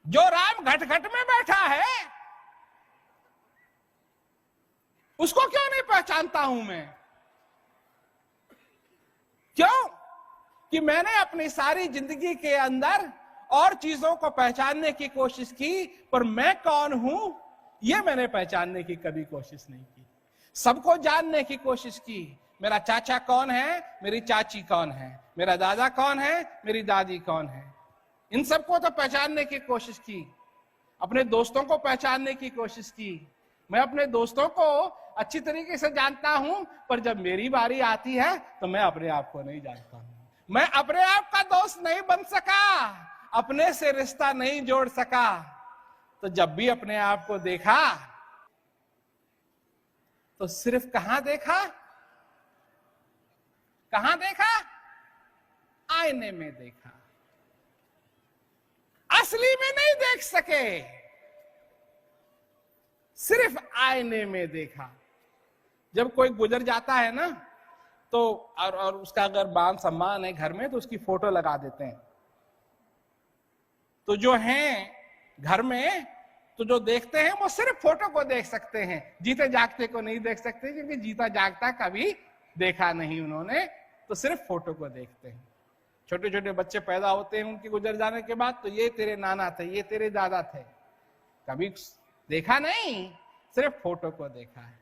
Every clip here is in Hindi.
जो राम घट घट में बैठा है उसको क्यों नहीं पहचानता हूं मैं? क्यों? कि मैंने अपनी सारी जिंदगी के अंदर और चीजों को पहचानने की कोशिश की, पर मैं कौन हूं यह मैंने पहचानने की कभी कोशिश नहीं की। सबको जानने की कोशिश की। मेरा चाचा कौन है, मेरी चाची कौन है, मेरा दादा कौन है, मेरी दादी कौन है, इन सबको तो पहचानने की कोशिश की। अपने दोस्तों को पहचानने की कोशिश की। मैं अपने दोस्तों को अच्छी तरीके से जानता हूं, पर जब मेरी बारी आती है तो मैं अपने आप को नहीं जानता हूं। मैं अपने आप का दोस्त नहीं बन सका, अपने से रिश्ता नहीं जोड़ सका। तो जब भी अपने आप को देखा तो सिर्फ कहां देखा? कहां देखा? आईने में देखा। असली में नहीं देख सके, सिर्फ आईने में देखा। जब कोई गुजर जाता है ना तो और उसका अगर मान सम्मान है घर में तो उसकी फोटो लगा देते हैं। तो जो हैं घर में तो जो देखते हैं वो सिर्फ फोटो को देख सकते हैं, जीते जागते को नहीं देख सकते, क्योंकि जीता जागता कभी देखा नहीं उन्होंने, तो सिर्फ फोटो को देखते हैं। छोटे छोटे बच्चे पैदा होते हैं उनके गुजर जाने के बाद, तो ये तेरे नाना थे, ये तेरे दादा थे, कभी देखा नहीं, सिर्फ फोटो को देखा है।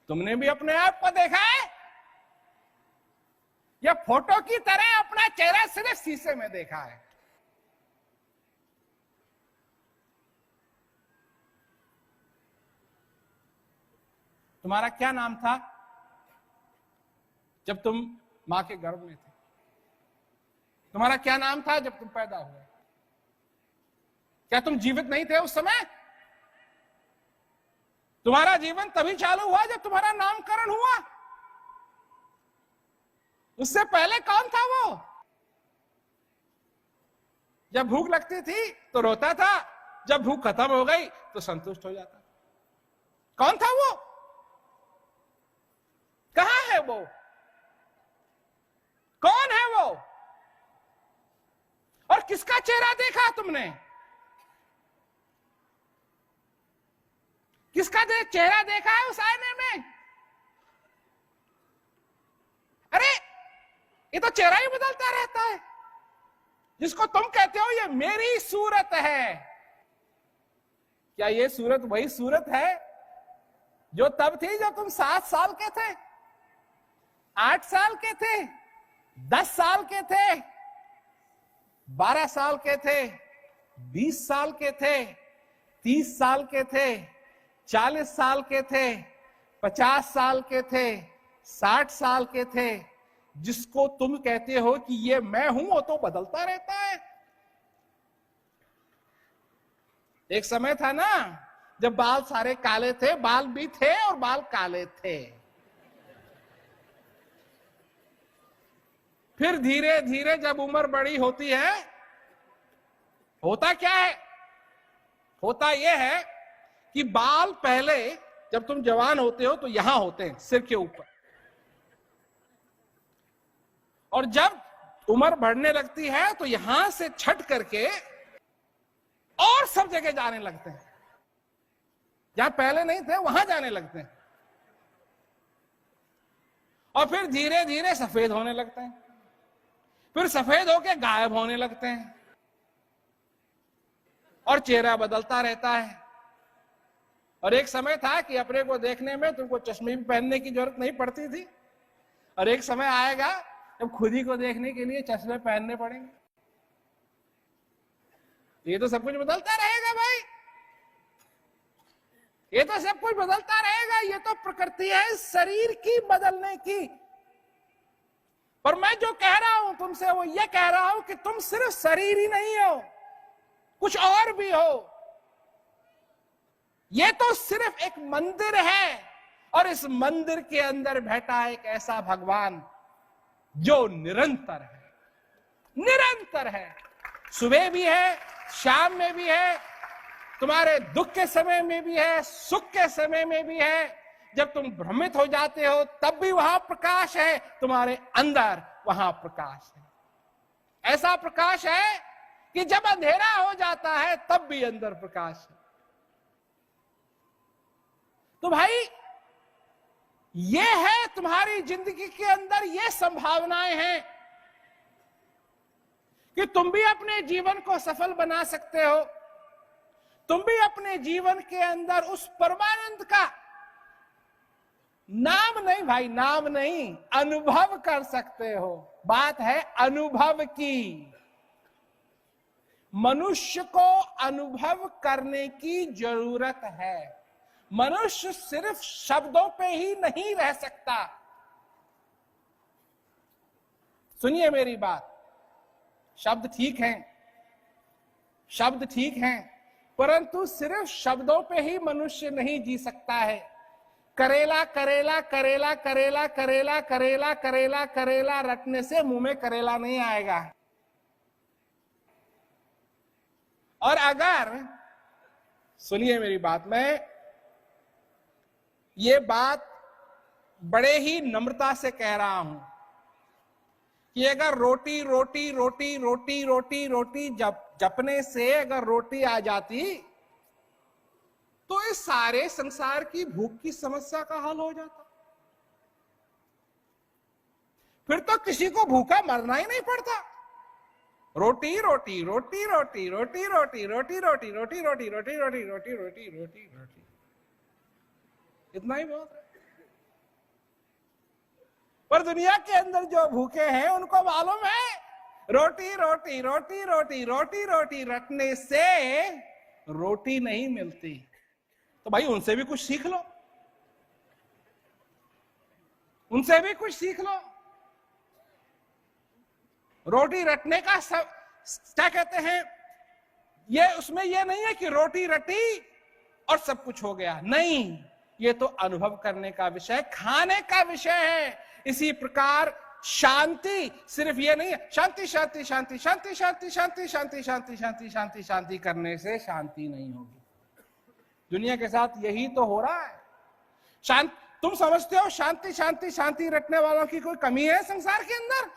तुमने भी अपने आप को देखा है या फोटो की तरह अपना चेहरा सिर्फ शीशे में देखा है? तुम्हारा क्या नाम था जब तुम मां के गर्भ में थे? तुम्हारा क्या नाम था जब तुम पैदा हुए? क्या तुम जीवित नहीं थे उस समय? तुम्हारा जीवन तभी चालू हुआ जब तुम्हारा नामकरण हुआ। उससे पहले कौन था वो? जब भूख लगती थी तो रोता था, जब भूख खत्म हो गई तो संतुष्ट हो जाता। कौन था वो? कहां है वो? कौन है वो? और किसका चेहरा देखा तुमने? किसका चेहरा देखा है उस आईने में? अरे ये तो चेहरा ही बदलता रहता है। जिसको तुम कहते हो ये मेरी सूरत है, क्या ये सूरत वही सूरत है जो तब थी जब तुम 7 साल के थे, 8 साल के थे, 10 साल के थे, 12 साल के थे, 20 साल के थे, 30 साल के थे, 40 साल के थे, 50 साल के थे, 60 साल के थे? जिसको तुम कहते हो कि ये मैं हूं वो तो बदलता रहता है। एक समय था ना जब बाल सारे काले थे, बाल भी थे और बाल काले थे। फिर धीरे धीरे जब उम्र बड़ी होती है, होता क्या है? होता यह है कि बाल पहले जब तुम जवान होते हो तो यहां होते हैं, सिर के ऊपर, और जब उम्र बढ़ने लगती है तो यहां से छट करके और सब जगह जाने लगते हैं, जहां पहले नहीं थे वहां जाने लगते हैं, और फिर धीरे धीरे सफेद होने लगते हैं, फिर सफेद होके गायब होने लगते हैं, और चेहरा बदलता रहता है। और एक समय था कि अपने को देखने में तुमको चश्मे भी पहनने की जरूरत नहीं पड़ती थी, और एक समय आएगा जब खुद ही को देखने के लिए चश्मे पहनने पड़ेंगे। ये तो सब कुछ बदलता रहेगा भाई, ये तो सब कुछ बदलता रहेगा। ये तो प्रकृति है शरीर की बदलने की। पर मैं जो कह रहा हूं तुमसे वो ये कह रहा हूं कि तुम सिर्फ शरीर ही नहीं हो, कुछ और भी हो। ये तो सिर्फ एक मंदिर है, और इस मंदिर के अंदर बैठा एक ऐसा भगवान जो निरंतर है, निरंतर है। सुबह भी है, शाम में भी है, तुम्हारे दुख के समय में भी है, सुख के समय में भी है। जब तुम भ्रमित हो जाते हो तब भी वहां प्रकाश है, तुम्हारे अंदर वहां प्रकाश है। ऐसा प्रकाश है कि जब अंधेरा हो जाता है तब भी अंदर प्रकाश है। तो भाई ये है तुम्हारी जिंदगी के अंदर, ये संभावनाएं हैं कि तुम भी अपने जीवन को सफल बना सकते हो। तुम भी अपने जीवन के अंदर उस परमानंद का नाम नहीं भाई, नाम नहीं, अनुभव कर सकते हो। बात है अनुभव की। मनुष्य को अनुभव करने की जरूरत है। मनुष्य सिर्फ शब्दों पे ही नहीं रह सकता। सुनिए मेरी बात, शब्द ठीक हैं, शब्द ठीक हैं, परंतु सिर्फ शब्दों पे ही मनुष्य नहीं जी सकता है। करेला करेला करेला करेला करेला करेला करेला करेला रटने से मुंह में करेला नहीं आएगा। और अगर, सुनिए मेरी बात, मैं ये बात बड़े ही नम्रता से कह रहा हूं कि अगर रोटी रोटी रोटी रोटी रोटी रोटी जपने से अगर रोटी आ जाती तो इस सारे संसार की भूख की समस्या का हल हो जाता। फिर तो किसी को भूखा मरना ही नहीं पड़ता। रोटी रोटी रोटी रोटी रोटी रोटी रोटी रोटी रोटी रोटी रोटी रोटी रोटी रोटी रोटी रोटी, इतना ही बहुत है। पर दुनिया के अंदर जो भूखे हैं उनको मालूम है रोटी रोटी रोटी रोटी रोटी रोटी रटने से रोटी नहीं मिलती। तो भाई उनसे भी कुछ सीख लो, उनसे भी कुछ सीख लो। रोटी रटने का सब क्या कहते हैं, ये उसमें ये नहीं है कि रोटी रटी और सब कुछ हो गया, नहीं, ये तो अनुभव करने का विषय, खाने का विषय है। इसी प्रकार शांति सिर्फ ये नहीं है शांति शांति शांति शांति शांति शांति शांति शांति शांति शांति शांति करने से शांति नहीं होगी। दुनिया के साथ यही तो हो रहा है। शांत, तुम समझते हो शांति शांति शांति रटने वालों की कोई कमी है संसार के अंदर?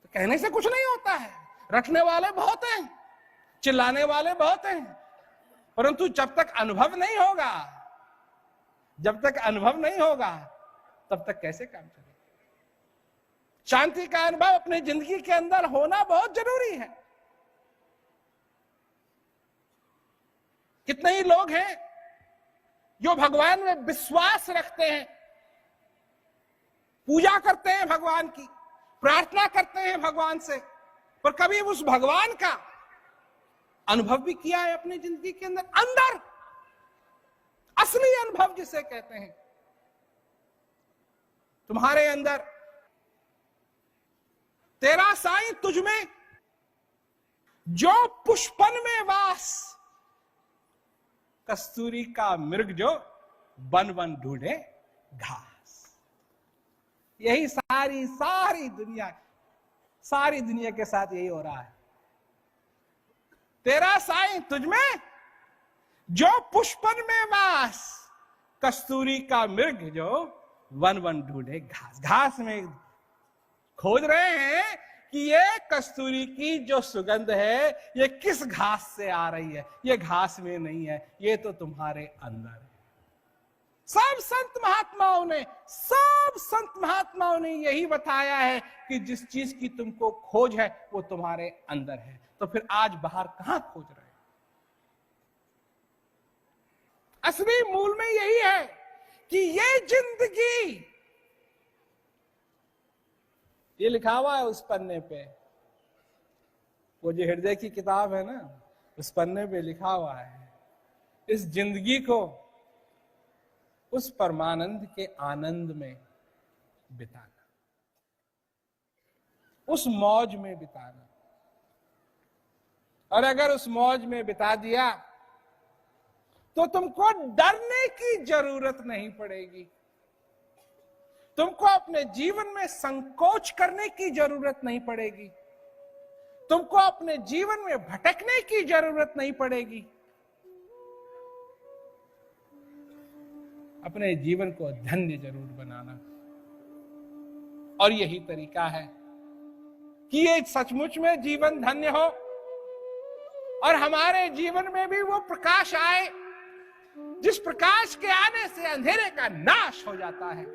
तो कहने से कुछ नहीं होता है। रटने वाले बहुत हैं, चिल्लाने वाले बहुत हैं, परंतु जब तक अनुभव नहीं होगा, जब तक अनुभव नहीं होगा तब तक कैसे काम चलेगा? शांति का अनुभव अपनी जिंदगी के अंदर होना बहुत जरूरी है। कितने ही लोग हैं जो भगवान में विश्वास रखते हैं, पूजा करते हैं भगवान की, प्रार्थना करते हैं भगवान से, पर कभी उस भगवान का अनुभव भी किया है अपनी जिंदगी के अंदर? अंदर असली अनुभव जिसे कहते हैं, तुम्हारे अंदर तेरा साईं तुझमें जो पुष्पन में वास, कस्तूरी का मृग जो बन बन ढूंढे घास। यही सारी सारी दुनिया के साथ यही हो रहा है। तेरा साईं तुझमें जो पुष्पन में वास, कस्तूरी का मृग जो वन वन ढूंढे घास। घास में खोज रहे हैं कि ये कस्तूरी की जो सुगंध है ये किस घास से आ रही है। ये घास में नहीं है, ये तो तुम्हारे अंदर है। सब संत महात्माओं ने यही बताया है कि जिस चीज की तुमको खोज है वो तुम्हारे अंदर है। तो फिर आज बाहर कहां खोज रहे हैं? असली मूल में यही है कि ये जिंदगी, ये लिखा हुआ है उस पन्ने पे, वो जो हृदय की किताब है ना, उस पन्ने पे लिखा हुआ है, इस जिंदगी को उस परमानंद के आनंद में बिताना, उस मौज में बिताना। और अगर उस मौज में बिता दिया तो तुमको डरने की जरूरत नहीं पड़ेगी, तुमको अपने जीवन में संकोच करने की जरूरत नहीं पड़ेगी, तुमको अपने जीवन में भटकने की जरूरत नहीं पड़ेगी। अपने जीवन को धन्य जरूर बनाना। और यही तरीका है कि ये सचमुच में जीवन धन्य हो और हमारे जीवन में भी वो प्रकाश आए जिस प्रकाश के आने से अंधेरे का नाश हो जाता है।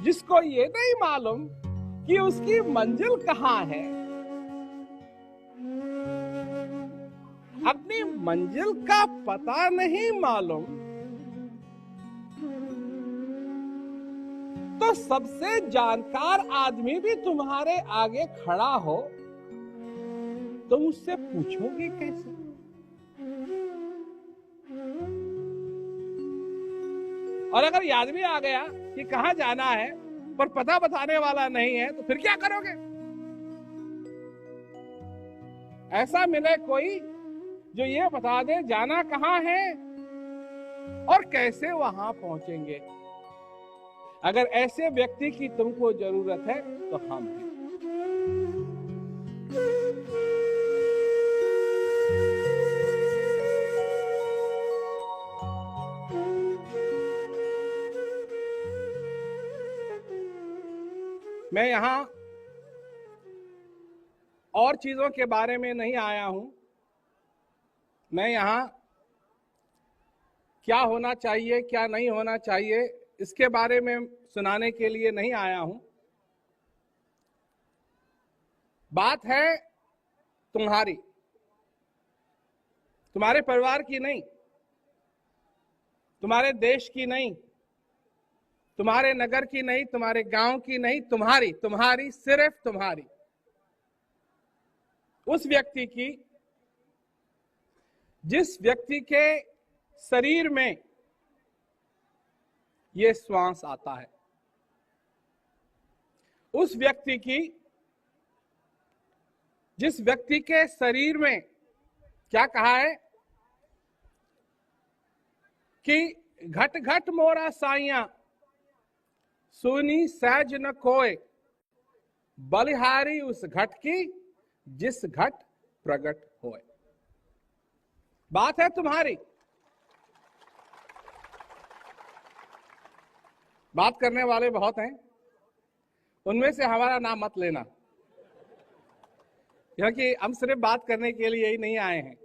जिसको ये नहीं मालूम कि उसकी मंजिल कहां है, अपनी मंजिल का पता नहीं मालूम, तो सबसे जानकार आदमी भी तुम्हारे आगे खड़ा हो, तुम उससे पूछोगे कैसे? और अगर याद भी आ गया कि कहां जाना है पर पता बताने वाला नहीं है, तो फिर क्या करोगे? ऐसा मिले कोई जो ये बता दे जाना कहां है और कैसे वहां पहुंचेंगे। अगर ऐसे व्यक्ति की तुमको जरूरत है तो हम हैं। मैं यहां और चीजों के बारे में नहीं आया हूं। मैं यहां क्या होना चाहिए क्या नहीं होना चाहिए इसके बारे में सुनाने के लिए नहीं आया हूं। बात है तुम्हारी, तुम्हारे परिवार की नहीं, तुम्हारे देश की नहीं, तुम्हारे नगर की नहीं, तुम्हारे गांव की नहीं, तुम्हारी सिर्फ तुम्हारी, उस व्यक्ति की जिस व्यक्ति के शरीर में ये श्वास आता है, उस व्यक्ति की जिस व्यक्ति के शरीर में क्या कहा है कि घट घट मोरा साइया सुनी सहज न कोय, बलिहारी उस घट की जिस घट प्रगट होए। बात है तुम्हारी। बात करने वाले बहुत हैं, उनमें से हमारा नाम मत लेना, क्योंकि हम सिर्फ बात करने के लिए ही नहीं आए हैं।